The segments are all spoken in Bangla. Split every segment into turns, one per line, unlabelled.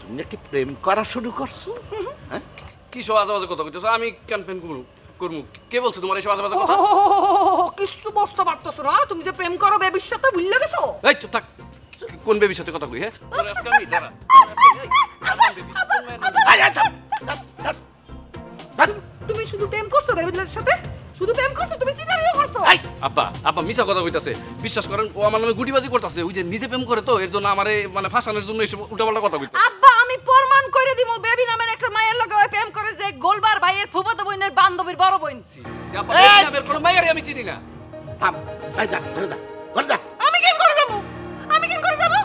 তুমি নাকি প্রেম করা শুরু করছো? হ্যাঁ,
কি সব আজে বাজে কথা কইতেছো? আমি ক্যাম্পেইন করবো? কে বলছো তোমার এইসব আজে বাজে কথা?
কিছু বুঝতে পারতেছো না? তুমি যে প্রেম করো বেবির সাথে ভুলে গেছো?
এই চুপ থাক। কোন বেবির সাথে কথা কই? হ্যাঁ, তোর আজকে আমি দাঁড়া।
তুমি শুধু প্রেম করছো বেবির সাথে? শুধু প্রেম করছো? তুমি সিনারিও করছো?
আব্বা মিছা কথা কইতাছে। বিশ্বাস করেন, ও আমার নামে গুটিবাজি করতেছে। ওই যে নিজে প্রেম করে তো, এর জন্য আমারে মানে ফাঁসানোর জন্য এইসব উল্টাপাল্টা কথা কইতাছে।
আব্বা আমি প্রমাণ করে দিমু বেবি নামের একটা মায়ের লগে ওই প্রেম করে, যে গোলবার ভাইয়ের ফুফাতো বোনের বান্ধবীর বড় বোন।
আব্বা এই নামের কোনো মাইয়ারে আমি চিনি না।
থাম, এই যা, ঘরে যা, ঘরে যা।
আমি কেন করে যাবো? আমি কেন করে যাবো?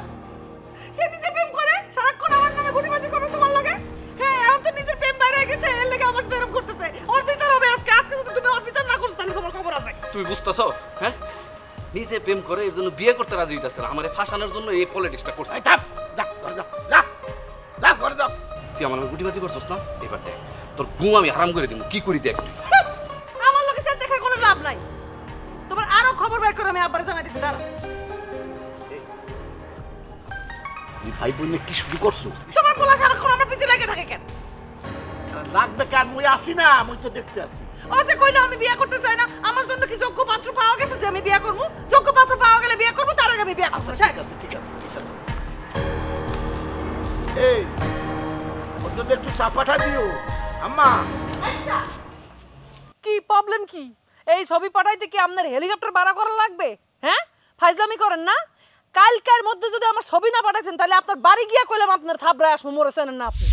সে নিজে প্রেম করে, সারাক্ষণ আমার নামে গুটিবাজি করে তোমার লগে। হ্যাঁ, এখন তো নিজের প্রেম বাইরে গেছে, এর লাগি আমার সাথে এরকম করতেছে। ওর বিচার হবে আজকে। আজকে যদি তুমি ওর বিচার না করো তাহলে তোমার খবর আছে।
তুমি বুঝতেছো? হ্যাঁ, নিজে প্রেম করে এর জন্য বিয়ে করতে রাজি হইতাছে না। আমারে ফাঁসানোর জন্য এই পলিটিক্সটা করছে।
এই থাম, যা, ঘরে যা, যা, যা, ঘরে যা।
তুই আমার নামে গুটিবাজি করছস না? এবার দেখ তোর ঘুম আমি হারাম করে দিব। কি করি দেখ তুই।
আমার লগে স্যার দেখার কোনো লাভ নাই। তোমার আরো খবর বের করে আমি আব্বারে জানাই দিছি। দাঁড়া,
তুমি ভাই বোনে কি শুরু করছো?
তোমার পোলা সারাক্ষণ আমার পিছে লেগে থাকে কেন?
লাগবে কেন? মুই আসি না, মুই তো দেখতে আছি।
ও যে কইলো আমি বিয়ে করতে চাই না, আমার জন্য কি যোগ্য পাত্র পাওয়া গেছে যে আমি বিয়ে করব? যোগ্য পাত্র পাওয়া গেলে বিয়ে করব, তার আগে আমি বিয়ে করব।
ঠিক আছে, ঠিক আছে, ঠিক আছে। এই ওর জন্য একটু চা পাঠা দিও আম্মা।
কি প্রবলেম কি? এই ছবি পাঠাইতে কি আপনার হেলিকপ্টার ভাড়া করা লাগবে? হ্যাঁ, ফাজলামি করেন না। কালকের মধ্যে যদি আমার ছবি না পাঠাইতেন তাহলে আপনার বাড়ি গিয়া কইলাম আপনার থাবড়ায় আসবো। মরেছেন না আপনি?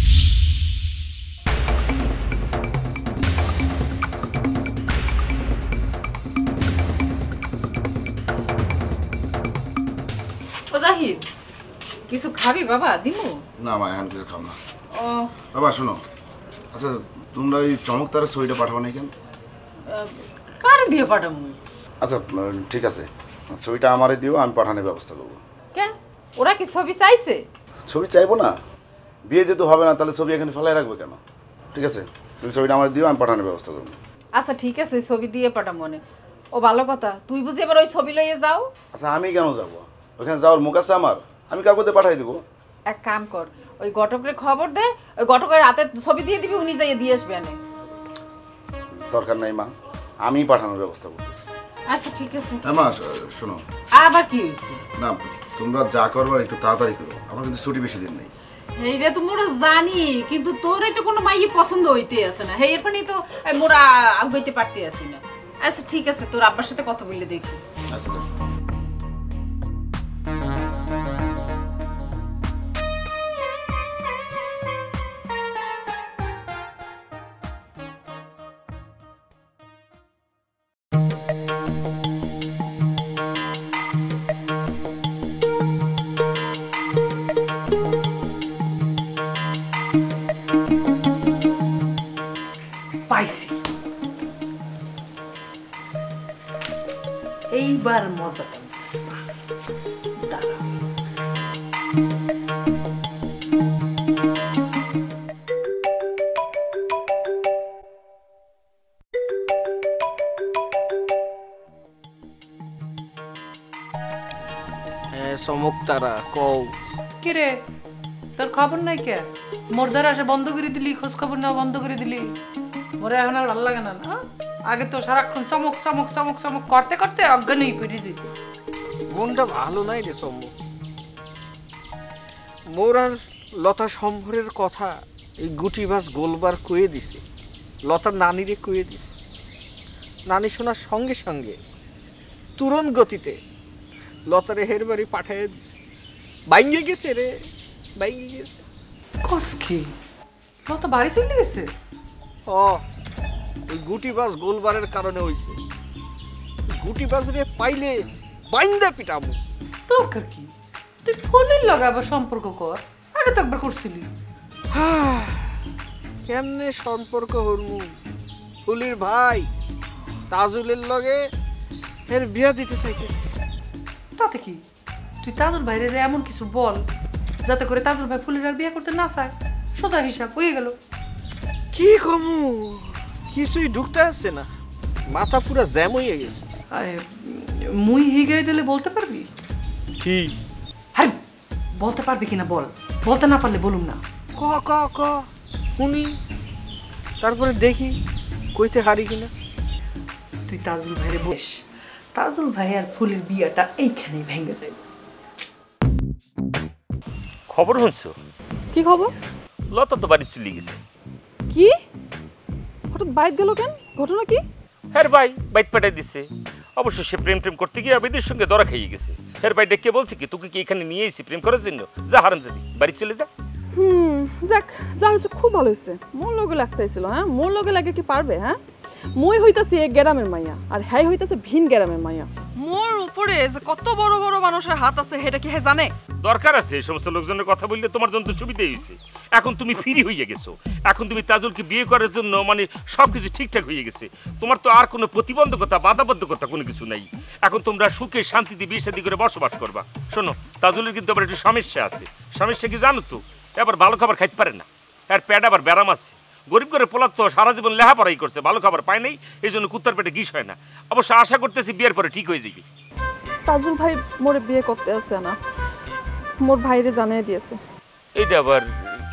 ও জাহিদ, কিছু খাবি বাবা? দিমু
না মা, এখন কিছু খাও না।
ও
বাবা শোনো, আচ্ছা তোমরা ওই চমকদারের ছবিটা পাঠাও না কেন?
কারে দিয়ে পাঠামু?
আচ্ছা ঠিক আছে, ছবিটা আমারে দিও, আমি পাঠানোর ব্যবস্থা করবো।
কেন, ওরা কি ছবি চাইছে?
ছবি চাইবো না? বিয়ে যেহেতু হবে না, তাহলে ছবি এখানে ফেলাই রাখবে কেন? ঠিক আছে, তুমি ছবিটা আমার দিও, আমি পাঠানোর ব্যবস্থা করবো।
আচ্ছা ঠিক আছে, ওই ছবি দিয়ে পাঠামু মনে। ও ভালো কথা, তুই বুঝি এবার ওই ছবি লইয়ে যাও?
আচ্ছা আমি কেন যাবো? ওখানে যাওয়ার মুখ আছে আমার? আমি কাউকে পাঠাই দেবো।
এক কাম কর, ওই ঘটকের খবর দে, ওই ঘটকের হাতে ছবি দিয়ে দিবি, উনি যাইয়ে দিয়ে আসবে আনে।
দরকার নাই মা, আমি পাঠানোর ব্যবস্থা করতেছি।
আচ্ছা ঠিক আছে।
মা শোনো,
আবার কি হয়েছে?
না তোমরা যা করবার একটু তাড়াতাড়ি করো, আমার কিন্তু ছুটি বেশি দিন নেই।
এইটা তো মোরা জানি, কিন্তু তোর তো কোনো মাইয়ে পছন্দ হইতে আছে না। হেই এখানেই তো মোরা আগাইতে পারতে আসি না। আচ্ছা ঠিক আছে, তোর আব্বার সাথে কথা বললে দেখি।
আচ্ছা
পাইছি, এইবার মজাটা বুঝবা। দাঁড়াও।
চমকতারা কও।
কি রে, তোর খবর নাই কে? মোর দ্বারা আসে বন্ধ করে দিলি, খোঁজ খবর নেওয়া বন্ধ করে দিলি। মোরে এখন আর ভালো লাগে না না? আগে তো সারাক্ষণ চমক চমক চমক চমক করতে করতে অজ্ঞান হয়ে পড়ে যেত।
মনটা ভালো নাই রে চমক। মোর আর লতা সম্ভরের কথা এই গুটিবাজ গোলবার কয়ে দিছে, লতার নানিরে কয়ে দিছে। নানি শোনার সঙ্গে সঙ্গে তুরন্ত গতিতে লতারে হের বাড়ি পাঠিয়ে দিছে। বাইঙ্গে গেছে রে, বাইঙ্গে গেছে।
কস কি? লতা বাড়ি চলে গেছে?
ওই গুটিবাজ গোলবারের কারণে হইছে। গুটিবাজ রে পাইলে বাইন্দা পিটাবো।
দরকার কি? তুই ফুলের লাগাবার সম্পর্ক কর, আগে তো একবার করছিলি।
কেমনে সম্পর্ক হরমু? ফুলির ভাই তাজুলের লগে এর বিয়া দিতে চাইতেছে।
তাতে কি? তুই তাজুল ভাইরে যে এমন কিছু বল যাতে করে তাজুল ভাই ফুলির আর বিয়ে করতে না চায়। সোজা হিসাব হয়ে গেল।
কি কমু, কিছুই ঢুকতে আসছে না, মাথা পুরা জ্যাম হয়ে গেছে।
মুই হিগাই দিলে বলতে পারবি?
কি?
হ্যাঁ বলতে পারবি কিনা বল, বলতে না পারলে বলুম না।
ক ক ক শুনি, তারপরে দেখি কইতে হারি কিনা।
তুই তাজুল ভাইরে বলিস, তাজুল ভাই আর ফুলের বিয়াটা এইখানেই ভেঙে যায়।
খবর শুনছো?
কি খবর?
লতা তো বাড়ি চলে গেছে।
কি হঠাৎ বাইক গেল কেন? ঘটনা কি?
হ্যাঁ ভাই বাইক পাঠাই দিছে। অবশ্য সে প্রেম প্রেম করতে গিয়ে আবিদের সঙ্গে ধরা খাইয়ে গেছে। হ্যাঁ ভাই ডেকে বলছে কি তোকে কি এখানে নিয়ে এসেছি প্রেম করার জন্য? যা হারামজাদি বাড়ি চলে যা।
যাক, যা হয়েছে খুব ভালো হয়েছে। মোর লগে লাগতেছিল, হ্যাঁ মোর লগে লাগে কি পারবে? হ্যাঁ মই হইতাছি এক গ্রামের মাইয়া আর হ্যাঁ হইতাছে ভিন গ্রামের মাইয়া। মোর উপরে যে কত বড় বড় মানুষের হাত আছে সেটা কি হে জানে?
দরকার আছে এই সমস্ত লোকজনের কথা বললে তোমার জন্য সুবিধাই হয়েছে। এখন তুমি ফ্রি হয়ে গেছো, এখন তুমি তাজুলকে বিয়ে করার জন্য মানে সবকিছু ঠিকঠাক হয়ে গেছে। তোমার তো আর কোনো প্রতিবন্ধকতা বাধাবদ্ধকতা কোনো কিছু নাই। এখন তোমরা সুখে শান্তিতে বিয়ে শাদী করে বসবাস করবা। শোনো তাজুলের কিন্তু আবার একটু সমস্যা আছে। সমস্যা কি জানো তো? এবার ভালো খাবার খাইতে পারে না, আর পেট আবার ব্যারাম আছে। গরিব করে পোলার তো সারা জীবন লেখাপড়াই করছে, ভালো খাবার পায় নাই, এই জন্য কুত্তার পেটে গিস হয় না। অবশ্য আশা করতেছি বিয়ের পরে ঠিক হয়ে যাবে।
তাজুল ভাই মোরে বিয়ে করতে আসছে না, মোর ভাইরে জানিয়ে দিয়েছে।
এইটা আবার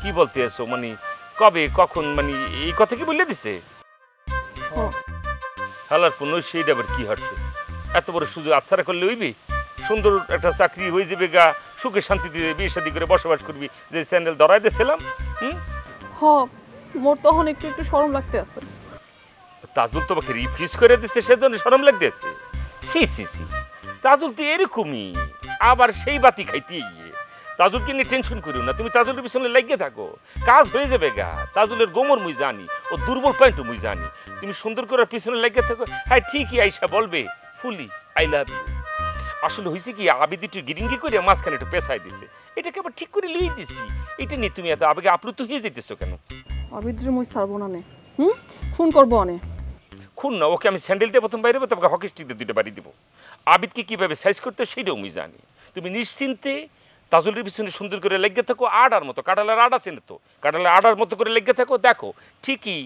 কি বলতে আছো? মানে কবে কখন মানে এই কথা কি বলে দিছে? হালার কোন সেইটা আবার কি হারছে? এত বড় সুযোগ আচ্ছারা করলে হইবি? সুন্দর একটা চাকরি হয়ে যাবে গা, সুখে শান্তিতে বিয়ে শাদী করে বসবাস করবি, যে স্যান্ডেল ধরাই দিয়েছিলাম।
হ মোর তখন একটু একটু শরম লাগতে আছে।
তাজুল তোমাকে রিফিউজ করে দিচ্ছে সেজন্য শরম লাগতেছে? সি সি সি, তাজুল তো এরকমই, আবার সেই বাতি খাইতে গিয়ে। তাজুলকে নিয়ে টেনশন করিও না, তুমি তাজুলের পিছনে লাগিয়ে থাকো, কাজ হয়ে যাবে গা। তাজুলের গোমর মুই জানি, ও দুর্বল পয়েন্টও মুই জানি। তুমি সুন্দর করে পিছনে লাগিয়ে থাকো। হ্যাঁ ঠিকই আইসা বলবে ফুলি আই লাভ ইউ। আসলে হয়েছে কি আবিদ একটু গিরিঙ্গি করে মাঝখানে একটু পেশায় দিছে, এটাকে আবার ঠিক করে লুই দিছি। এটা নিয়ে তুমি এত আবেগে আপ্লুত হয়ে যেতেছো কেন?
আবিদ্রে মই ছাড়বো না নে, খুন করবো অনে।
খুন না, ওকে আমি স্যান্ডেলটা প্রথম বাইরে দেবো, তোমাকে হকি স্টিক দিয়ে দুইটা বাড়ি দেবো। আবিদকে কীভাবে সাইজ করতে সেটাও আমি জানি। তুমি নিশ্চিন্তে তাজুলের পিছনে সুন্দর করে লেগে থাকো, আডার মতো, কাঁঠালের আডা চেনে তো, কাঁঠালের আডার মতো করে লেগে থাকো। দেখো ঠিকই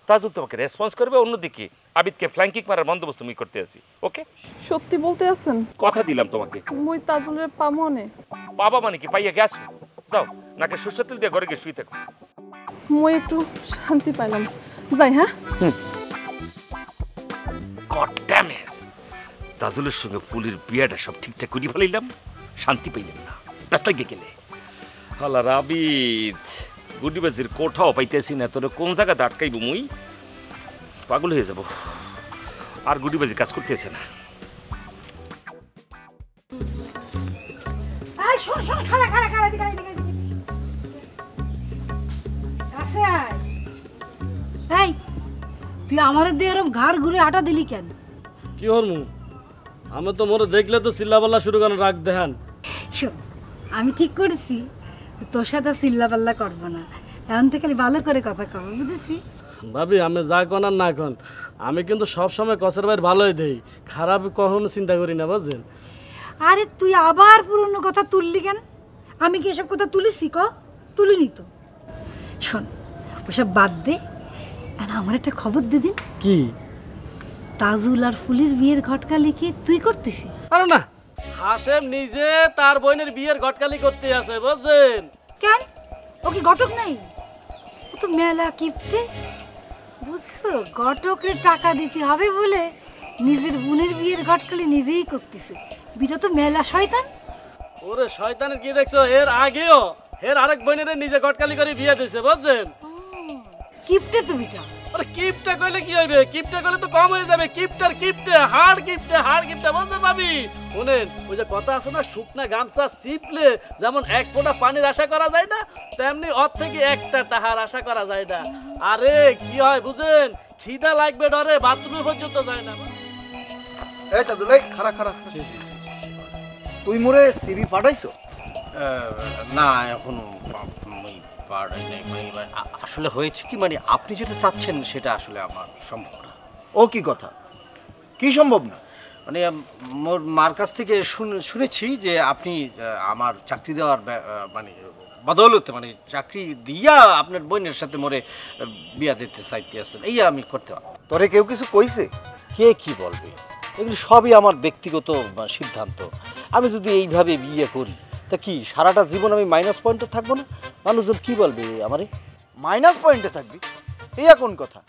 তাজুল তোমাকে রেসপন্স করবে। অন্যদিকে আবিদকে ফ্ল্যাঙ্কিং মারার বন্দোবস্ত আমি করতে আসি। ওকে
সত্যি বলতে আছেন?
কথা দিলাম তোমাকে।
মই তাজুলের পামো অনে।
বাবা মানে কি পাইয়া গেছো? যাও নাকে সরষের তেল দিয়ে ঘরে গিয়ে শুয়ে থাকো।
মই একটু শান্তি পাইলাম, যাই। হ্যাঁ
গড ড্যাম ইট, তাজুলের সঙ্গে ফুলের বিয়েটা সব ঠিকঠাক করে ফেলাইলাম, শান্তি পাইলাম না, ব্যস্ত লাগিয়ে গেলে। হালা রাবিদ গুডিবাজির কোঠাও পাইতেছি না, তোর কোন জায়গাতে আটকাইব? মুই পাগল হয়ে যাব, আর গুডিবাজি কাজ করতেছে না।
শোন শোন, খালা খালা খালা দিকে দিকে কাছে আয়। এই তুই আমারে দিয়ে এরকম ঘাড় ঘুরে আটা দিলি কেন?
কি হরমু? আমি তো মোরে দেখলে তো চিল্লাপাল্লা শুরু করেন, রাগ দেখান।
শোন আমি ঠিক করেছি তোর সাথে চিল্লাপাল্লা করবো না, এখন থেকে ভালো করে কথা কব, বুঝেছি?
ভাবি আমি যা কন আর না কন, আমি কিন্তু সবসময় কসের বাইর ভালোই দেই, খারাপ কখনো চিন্তা করি না, বুঝছেন?
আরে তুই আবার পুরনো কথা তুললি কেন? আমি কি এসব কথা তুলিছি? তুলিনি তো। শোন ওসব বাদ দে, আমার একটা খবর দে দিন।
কি?
তাজুল আর ফুলির বিয়ের ঘটকালি কি তুই করতেছিস?
আরে না, হাসেম নিজে তার বোনের বিয়ের ঘটকালি করতে আছে, বুঝছেন?
কেন ও কি ঘটক নাই? ও তো মেলা কিপটে, বুঝছো? ঘটকের টাকা দিতে হবে বলে নিজের বোনের বিয়ের ঘটকালি নিজেই করতেছে। বিটা তো মেলা শয়তান।
ওরে শয়তানের কি দেখছো? এর আগেও এর আরেক বোনের নিজে ঘটকালি করে বিয়ে দিয়েছে, বুঝছেন?
কিপটে তো বিটা।
আরে কিপটা কইলে কি হইবে? কিপটা কইলে তো কম হয়ে যাবে। কিপটার কিপটে, হাড় কিপটে, হাড় কিপটে, বুঝতে পাবি? শুনেন ওই যে কথা আছে না, শুকনা গামছা চিপলে যেমন এক ফোঁটা পানির আশা করা যায় না, তেমনি ওর থেকে একটা টাহার আশা করা যায় না। আরে কি হয় বুঝেন, খিদা লাগবে ডরে বাথরুমে পর্যন্ত যায় না।
এই তাজুল এই খারা খারা, তুই মোরে সিভি পাঠাইছো?
না এখনো পাড়াই নাই। আসলে হয়েছে কি, মানে আপনি যেটা চাচ্ছেন সেটা আসলে আমার সম্ভব না।
ও কি কথা? কি সম্ভব না?
মানে মোর মার কাছ থেকে শুনেছি যে আপনি আমার চাকরি দেওয়ার মানে বদৌলতে, মানে চাকরি দিয়া আপনার বোনের সাথে মোরে বিয়া দিতে চাইতে আসছেন, এই আমি করতে পারবো।
তোরে কেউ কিছু কইছে?
কে কি বলবে, এগুলি সবই আমার ব্যক্তিগত সিদ্ধান্ত। আমি যদি এইভাবে বিয়ে করি তা কি সারাটা জীবন আমি মাইনাস পয়েন্টে থাকবো না? মানুষজন কি বলবে আমারে?
মাইনাস পয়েন্টে থাকবি এই কোন কথা?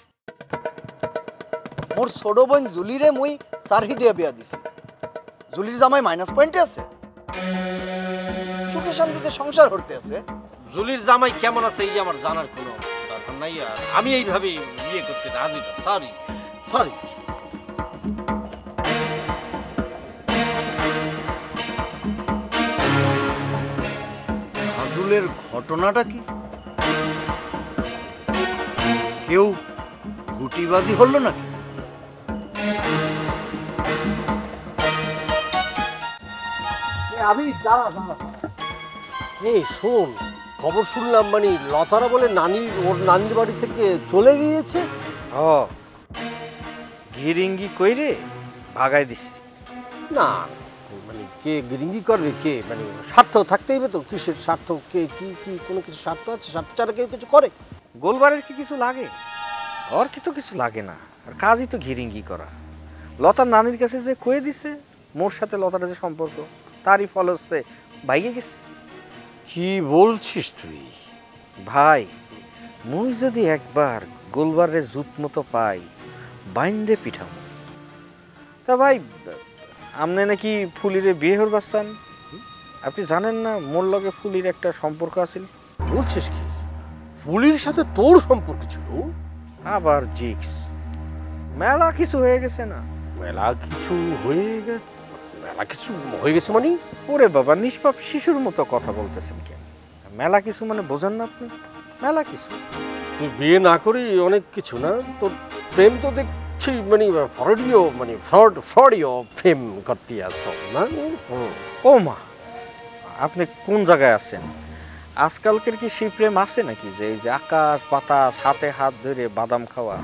মোর ছোট বোন জুলিরে মুই সারহি দিয়া বিয়া দিছি, জুলির জামাই মাইনাস পয়েন্টে আছে? সুখে শান্তিতে সংসার করতে আছে।
জুলির জামাই কেমন আছে এই আমার জানার কোনো দরকার নাই। আর আমি এইভাবে বিয়ে করতে রাজি না। Sorry sorry.
হাজুলের ঘটনাটা কি? কেউ গুটিবাজি হলো নাকি?
আমি এই শোন, খবর শুনলাম মানে লতারা বলে ওর নানির বাড়ি থেকে চলে গিয়েছে।
গিরিঙ্গি কইরে ভাগাই দিছি।
না মানে কে গিরিঙ্গি করবে? কে মানে স্বার্থ থাকতেই হবে তো। কিসের স্বার্থ? কে কি কি কোনো কিছু স্বার্থ আছে? স্বার্থ ছাড়া কেউ কিছু করে?
গোলবারের কি কিছু লাগে? ওর কি তো কিছু লাগে না, আর কাজই তো ঘিরিঙ্গি করা। লতার নানির কাছে যে কয়ে দিছে মোর সাথে লতার যে সম্পর্ক, তারই ফল হচ্ছে ভাইগে গেছে।
কি বলছিস তুই?
ভাই মুই যদি একবার গোলবারের জুত মতো পাই বাইন্দে পিঠাম। তা ভাই আমনে নাকি ফুলিরে বিয়ে হরবার চান? আপনি জানেন না মোর লগে ফুলির একটা সম্পর্ক আছিল?
বলছিস কি? ফুলির সাথে তোর সম্পর্ক ছিল?
আবার জিক্স মেলা কিছু হয়ে গেছে না?
মেলা কিছু হয়ে গেছে? মেলা কিছু হয়ে গেছে মানে?
ওরে বাবা, নিষ্পাপ শিশুর মতো কথা বলতেছেন কেন? মেলা কিছু মানে বোঝেন না আপনি? মেলা কিছু।
তুই বিয়ে না করি অনেক কিছু না? তোর প্রেম তো দেখছি মানে ফ্রডিও প্রেম করতে আসো না?
ও মা, আপনি কোন জায়গায় আছেন? আজকালকের কি সেই প্রেম আছে নাকি যে এই যে আকাশ বাতাস হাতে হাত ধরে বাদাম খাওয়া?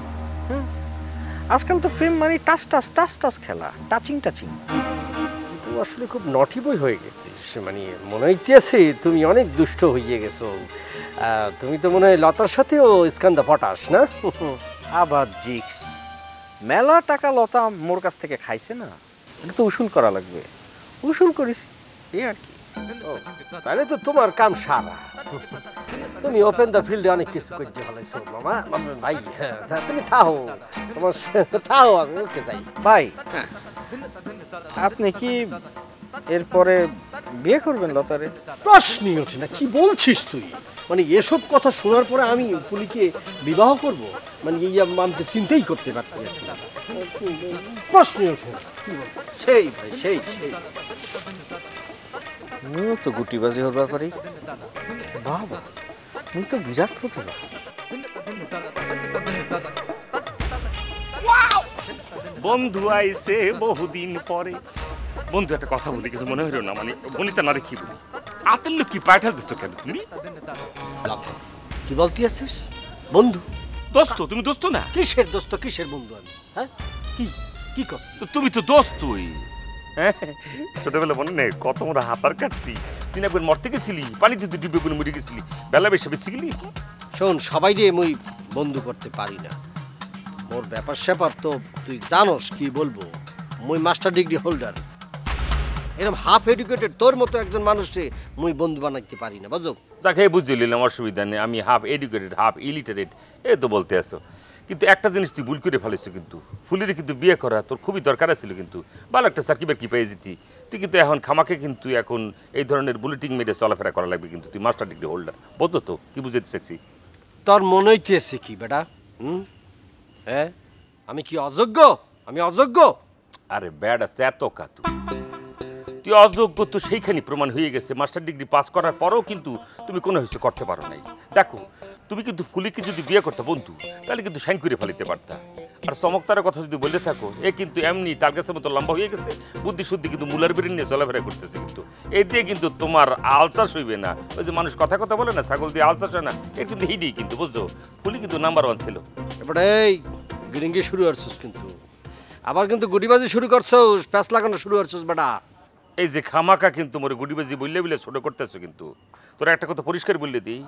আজকাল তো প্রেম মানে টাচ টাচ টাচ টাচ খেলা, টাচিং টাচিং।
তুই আসলে খুব নটি বই হয়ে গেছিস। মানে মনে হইতেছে তুমি অনেক দুষ্ট হয়ে গেছো। তুমি তো মনে হয় লতার সাথেও স্কান্দা পটাস না?
আবার জিক্স মেলা টাকা লতা মোর কাছ থেকে খাইছে না, এটা তো উসুল করা লাগবে। উসুল করিস এই আর কি।
তাহলে তো তোমার কাম সারা। তুমি ওপেন দ্য ফিল্ডে অনেক কিছু করতে ভালোইছো মামা ভাই। তুমি থাও, তোমার থাও, আমি ওকে যাই।
ভাই আপনি কি এরপরে বিয়ে করবেন লতারে?
প্রশ্নই ওঠে না। কি বলছিস তুই? মানে এসব কথা শোনার পরে আমি ফুলিকে বিবাহ করব? মানে এই আমি তো চিন্তাই করতে পারতেছি না। প্রশ্নই ওঠে না।
সেই ভাই সেই সেই মুই তো গুটিবাজি হবার পারি। বাবা মুই তো বিরাট প্রতিভা।
বন্ধু আইছে বহুদিন পরে। বন্ধু একটা কথা বলি, কিছু মনে হইল না? মানে বনিতা না রে কি বলি, আতের লোক কি পাঠাল দিচ্ছ কেন তুমি?
কি বলতে আসছিস? বন্ধু?
দোস্ত? তুমি দোস্ত না?
কিসের দোস্ত, কিসের বন্ধু আমি? হ্যাঁ কি কি করছিস?
তুমি তো দোস্তই। ছোটবেলা মনে নেই কত মোরা হাতার কাটছি? তুই একবার মরতে গেছিলি, পানিতে তুই ডুবে করে মরে গেছিলি, বেলা বেশি বেশি গেলি।
শোন, সবাই দিয়ে মুই বন্ধু করতে পারি না। মোর ব্যাপার স্যাপার তো তুই জানোস। কি বলবো, মুই মাস্টার ডিগ্রি হোল্ডার। এরকম হাফ এডুকেটেড তোর মতো একজন মানুষকে মুই বন্ধু বানাইতে পারি না, বুঝো?
যাকে বুঝে নিলাম, অসুবিধা নেই। আমি হাফ এডুকেটেড হাফ ইলিটারেট এ তো বলতে আসো, কিন্তু একটা জিনিস তুই ভুল করে ফেলেছো। কিন্তু ফুলিরে কিন্তু বিয়ে করা তোর খুবই দরকার ছিল। কিন্তু ভালো একটা সার্কিবার কি পেয়ে যেতি তুই। কিন্তু এখন খামাকে কিন্তু এখন এই ধরনের বুলেটিং মেরে চলাফেরা করা লাগবে। কিন্তু তুই মাস্টার ডিগ্রি হোল্ডার, বুঝো তো? কি বুঝাতে চাইছি?
তোর মনে হইতেছে কি বেটা? হ্যাঁ আমি কি অযোগ্য? আমি অযোগ্য?
আরে বেড়া এত কাতু, তুই অযোগ্য তো সেইখানে প্রমাণ হয়ে গেছে। মাস্টার ডিগ্রি পাস করার পরেও কিন্তু তুমি কোনো কিছু করতে পারো নাই। দেখো তুমি কিন্তু ফুলিকে যদি বিয়ে করতে বন্ধু, তাহলে কিন্তু সাইন করে ফেলিতে পারতা। আর চমকতার কথা যদি বলতে থাকো, এ কিন্তু এমনি তার কাছে মতো লম্বা হয়ে গেছে, বুদ্ধি শুদ্ধি কিন্তু মুলার বেরিয়ে নিয়ে চলাফেরা করতেছে। কিন্তু এই দিয়ে কিন্তু তোমার আলসাস হইবে না। ওই যে মানুষ কথা কথা বলে না, ছাগল দিয়ে আলসাস হয় না, এর কিন্তু হিডি কিন্তু, বুঝছো? ফুলি কিন্তু নাম্বার 1 ছিল।
এবারে এই গিরিঙ্গি শুরু করছিস কিন্তু, আবার কিন্তু গুটিবাজি শুরু করছিস, প্যাঁচ লাগানো শুরু করছিস বেটা।
এই যে খামাকা কিন্তু মোরে গুটিবাজি বললে বলে ছোট করতেছো। কিন্তু তোরা একটা কথা পরিষ্কার বললে দিই,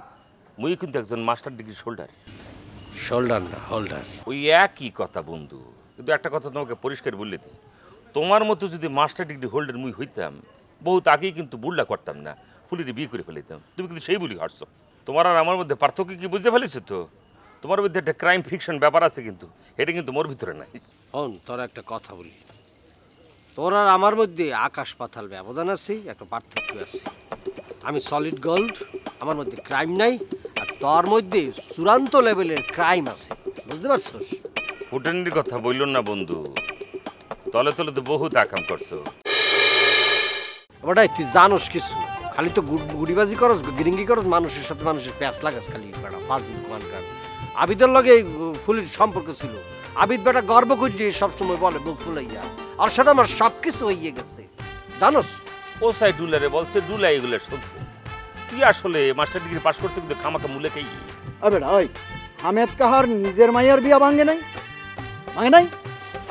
মুই কিন্তু একজন মাস্টার ডিগ্রি হোল্ডার।
শোল্ডার না হোল্ডার,
ওই একই কথা বন্ধু। কিন্তু একটা কথা তোমাকে পরিষ্কার বললে দিই, তোমার মতো যদি মাস্টার ডিগ্রি হোল্ডার মুই হইতাম, বহুত আগেই কিন্তু বুল্লা করতাম না, ফুলিরে বিয়ে করে ফেলিতাম। তুমি কিন্তু সেই বলি হারছো। তোমার আর আমার মধ্যে পার্থক্য কি বুঝতে ফেলেছো তো? তোমার মধ্যে একটা ক্রাইম ফিকশন ব্যাপার আছে, কিন্তু এটা কিন্তু মোর ভিতরে নাই।
তোর একটা কথা বলি, তোর আর আমার মধ্যে আকাশ পাতাল ব্যবধান আছে, একটা পার্থক্য আছে। আমি সলিড গোল্ড, আমার মধ্যে ক্রাইম নাই, আর তোর মধ্যে চূড়ান্ত লেভেলের ক্রাইম আছে, বুঝতে পারছস?
ফুটানির কথা বলল না বন্ধু, তলে তলে তো বহুত আকাম করছো।
ওটাই তুই জানোস কিছু, খালি তো গুড়িবাজি করস, গিরিঙ্গি করস, মানুষের সাথে মানুষের প্যাঁচ লাগাস খালি বেটা ফাজিল মানকার। আবিদের লগে ফুলের সম্পর্ক ছিল, আবিদ বেটা গর্ব করছে সবসময় বলে বুক ফুলাইয়া, আর সাথে আমার সব কিছু হইয়ে গেছে জানোস।
ও সাই ডুলারে বলছে, ডুলা এগুলো শুনছে। তুই আসলে মাস্টার ডিগ্রি পাস করছে কিন্তু খামাখা মূলে খাই।
আবে ওই হামেদ কাহার নিজের মাইয়ার বিয়া ভাঙে নাই, ভাঙে নাই?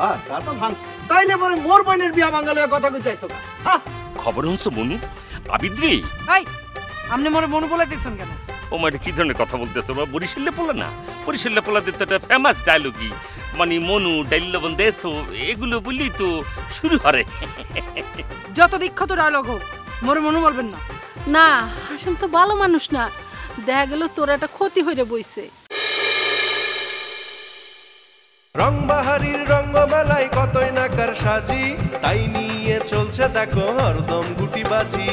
হ্যাঁ তা তো ভাঙছে, তাইলে পরে মোর বোনের বিয়া ভাঙালে কথা কইতে আইছো না?
খবর শুনছো মনু? আবিদ্রি
এই আপনি মোরে মনে বলাইতেছেন কেন?
ও মানে কি ধরনের কথা বলতেছো? বরিশালে পোলা না, বরিশালে পোলাদের তো একটা ফেমাস ডায়লগই মানে মনু ডাইলবন দেশো, এগুলো বললি তো শুরু করে।
যত বিখ্যাত ডায়লগ হোক মোরে মনে বলবেন না।
না হাসেম তো ভালো মানুষ না, দেখা গেল তোর একটা ক্ষতি হইরে বইছে।
রংবাহারির রঙ্গমেলায় কতই নাকার সাজি, তাই নিয়ে চলছে দেখো হরদম গুটিবাজি।